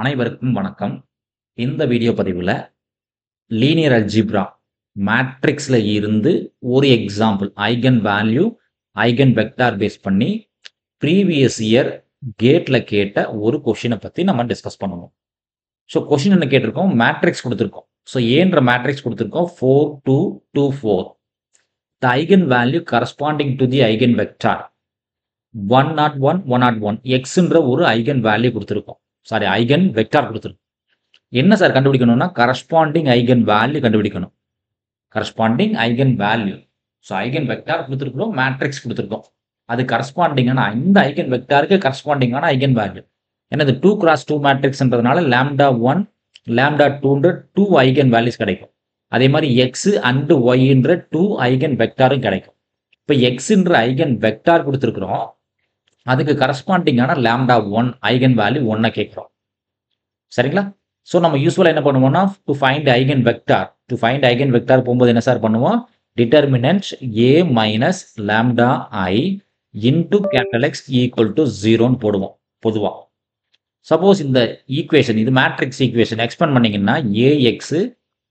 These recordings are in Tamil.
அனைவருக்கும் வணக்கம். இந்த வீடியோ பதிவுல லீனியர் அல்ஜீப்ரா மேட்ரிக்ஸ்ல இருந்து ஒரு example eigen value, eigen vector base பண்ணி ப்ரீவியஸ் இயர் கேட்ல கேட்ட ஒரு கொஸ்டினை பத்தி நம்ம டிஸ்கஸ் பண்ணுவோம். ஸோ கொஸ்டின் என்ன கேட்டிருக்கோம்? மேட்ரிக்ஸ் கொடுத்துருக்கோம். ஸோ ஏன்ற மேட்ரிக்ஸ் கொடுத்துருக்கோம் 4 2 2 4. The eigen value corresponding to the eigen vector 101 101 எக்ஸ்ன்ற ஒரு ஐகன் வேல்யூ கொடுத்துருக்கோம். சாரி, ஐகன் வெக்டார் கொடுத்துருக்கோம். என்ன சார் கண்டுபிடிக்கணும்னா கரஸ்பாண்டிங் ஐகன் வேல்யூ கண்டுபிடிக்கணும். Corresponding eigen value. So eigen vector கொடுத்துருக்கோம், மேட்ரிக்ஸ் கொடுத்துருக்கோம். அது கரஸ்பாண்டிங்கான இந்த ஐகன் வெக்டாருக்கு கரஸ்பாண்டிங்கான ஐகன் வேல்யூ. ஏன்னா இது 2x2 மேட்ரிக்ஸ்ன்றதுனால லாம்டா 1 லாம்டா 2ன்ற 2 ஐகன் வேல்யூஸ் கிடைக்கும். அதே மாதிரி எக்ஸ் அண்ட் ஒய்ன்ற 2 ஐகன் வெக்டாரும் கிடைக்கும். இப்போ எக்ஸ்ன்ற ஐகன் வெக்டார் கொடுத்துருக்குறோம், அதுக்கு கரஸ்பாண்டிங்கான லாம்டா 1 ஐகன் வேல்யூ 1 கேட்குறோம். சரிங்களா? ஸோ நம்ம யூஸ்வலாக என்ன பண்ணுவோம்னா டு ஃபைண்ட் ஐகன் வெக்டார் போகும்போது என்ன சார் பண்ணுவோம்? Determinant A minus lambda I into capital X equal to 0ன்னு போடுவோம் பொதுவாக. சப்போஸ் இந்த ஈக்குவேஷன் இது மேட்ரிக்ஸ் ஈக்குவேஷன் எக்ஸ்பேண்ட் பண்ணீங்கன்னா AX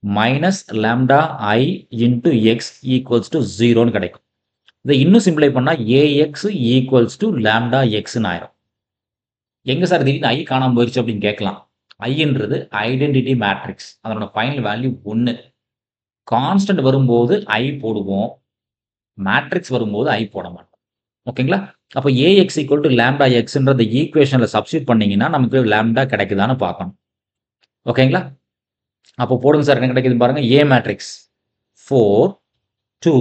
minus lambda I into X equals to 0ன்னு கிடைக்கும். இதை இன்னும் சிம்பிளை பண்ணால் ஏஎக்ஸ் ஈக்குவல்ஸ் டு லாம்டா எக்ஸ்ன்னு ஆயிரும். எங்க சார் திடீர்னு ஐ காணாமல் போயிடுச்சு அப்படின்னு கேட்கலாம். ஐன்றது ஐடென்டிட்டி மேட்ரிக்ஸ், அதனோட ஃபைனல் வேல்யூ 1. கான்ஸ்டன்ட் வரும்போது ஐ போடுவோம், மேட்ரிக்ஸ் வரும்போது ஐ போட மாட்டோம். ஓகேங்களா? அப்போ ஏஎக்ஸ் ஈக்குவல் டு லாம்டா எக்ஸ்ன்ற ஈக்குவேஷனில் சப்ஸ்டியூட் பண்ணீங்கன்னா நமக்கு லாம்டா கிடைக்குதான்னு பார்க்கணும். ஓகேங்களா? அப்போ போடுங்க சார், என்ன கிடைக்குது பாருங்க. ஏ மேட்ரிக்ஸ் 4 2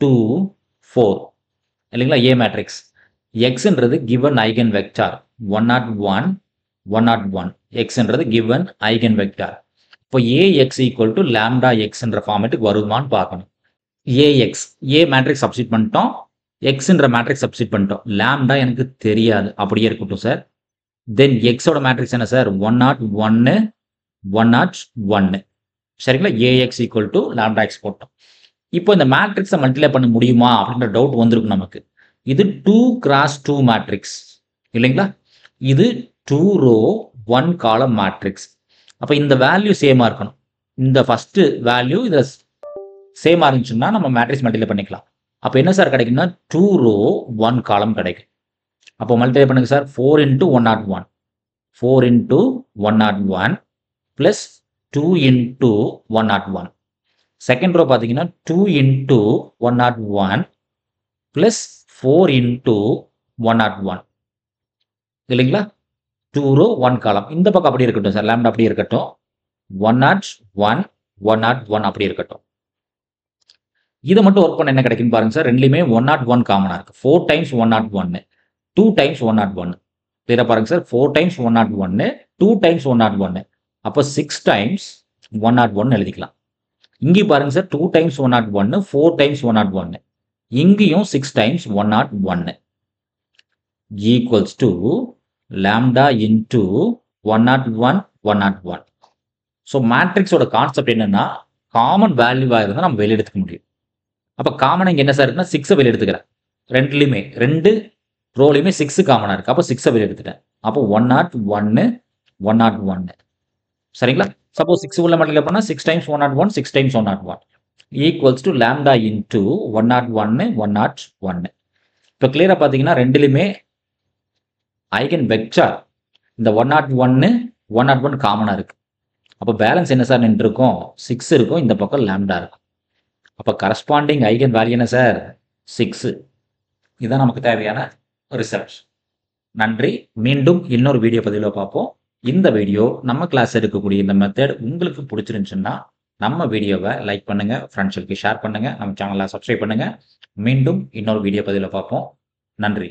2 4 இல்லைங்களா? A matrix. எக்ஸ்ன்றது கிவன் ஐகன் வெக்டார் 101 101. எக்ஸ்ன்றது கிவன் ஐகன் வெக்டார். இப்போ ஏஎக்ஸ் ஈக்குவல் டு லாம்டா எக்ஸ்ன்ற ஃபார்மேட்டுக்கு வருமானு பார்க்கணும். ஏஎக்ஸ் ஏ மேட்ரிக்ஸ் சப்ஸ்டியூட் பண்ணிட்டோம், எக்ஸ்ன்ற மேட்ரிக்ஸ் சப்ஸ்டியூட் பண்ணிட்டோம். லாம்டா எனக்கு தெரியாது, அப்படியே இருக்கட்டும் சார். தென் எக்ஸோட மேட்ரிக்ஸ் என்ன சார்? 101 101. சரிங்களா? AX equal to lambda X போட்டோம். இப்போ இந்த மேட்ரிக்ஸை மல்டிப்ளை பண்ண முடியுமா அப்படின்ற டவுட் வந்திருக்கும் நமக்கு. இது 2x2 மேட்ரிக்ஸ் இல்லைங்களா? இது 2 ரோ 1 காலம் மேட்ரிக்ஸ். அப்போ இந்த வேல்யூ சேமா இருக்கணும். இந்த ஃபர்ஸ்ட் வேல்யூ இதில் சேமா இருந்துச்சுன்னா நம்ம மேட்ரிக்ஸ் மல்டிப்ளை பண்ணிக்கலாம். அப்போ என்ன சார் கிடைக்கும்னா 2 ரோ 1 காலம் கிடைக்கும். அப்போ மல்டிப்ளை பண்ணுங்க sir. 4 into 101 4 into 101 plus 2 into 101. Second row பார்த்தீங்கன்னா 2 into 101 பிளஸ் 4 into 101 இல்லைங்களா? 2 ரோ 1 காலம். இந்த பக்கம் அப்படி இருக்கட்டும் சார், லாம்டா அப்படி இருக்கட்டும். 101 101 அப்படி இருக்கட்டும். இதை மட்டும் ஒர்க் பண்ண என்ன கிடைக்குன்னு பாருங்க சார். ரெண்டுலையுமே 101 காமனாக இருக்கு. 4 times 101 2 times 101. கிளியரா பாருங்க சார். 4 times 101 2 times 101. அப்போ 6 times 101 எழுதிக்கலாம். இங்கே பாருங்க சார், 2 times 101 4 times 101. இங்கேயும் 6 times 101 equals to lambda into 101 101. So மேட்ரிக்ஸோட கான்செப்ட் என்னன்னா காமன் வேல்யூவாக இருந்தால் நம்ம வெளியே எடுத்துக்க முடியும். அப்போ காமனாக இங்கே என்ன சார் இருக்குன்னா 6 வெளியே எடுத்துக்கிறேன். ரெண்டுலையுமே 2 ரோலையுமே 6 காமனாக இருக்குது. அப்போ 6 வெளியே எடுத்துட்டேன். அப்போ 101 101. சரிங்களா? சப்போஸ் 6 உள்ள மல்டிப்ளை பண்ணால் 6 times 101 6 times 101 equals to lambda into 101 101. இப்போ கிளியராக பார்த்தீங்கன்னா ரெண்டுலையுமே ஐகன் வெக்டார் இந்த 101 101 காமனாக இருக்கு. அப்போ பேலன்ஸ் என்ன சார் நின்று இருக்கும்? 6 இருக்கும், இந்த பக்கம் லாம்டா இருக்கும். அப்போ கரஸ்பாண்டிங் ஐகன் வேல்யூ என்ன சார்? 6. இதுதான் நமக்கு தேவையான ரிசல்ட். நன்றி. மீண்டும் இன்னொரு வீடியோ பதிவில் பார்ப்போம். இந்த வீடியோ நம்ம கிளாஸ் எடுக்கக்கூடிய இந்த மெத்தட் உங்களுக்கு பிடிச்சிருந்துச்சுன்னா நம்ம வீடியோவை லைக் பண்ணுங்க, ஃப்ரெண்ட்ஸுக்கு ஷேர் பண்ணுங்க, நம்ம சேனலை சப்ஸ்கிரைப் பண்ணுங்க. மீண்டும் இன்னொரு வீடியோ பதிவில் பார்ப்போம். நன்றி.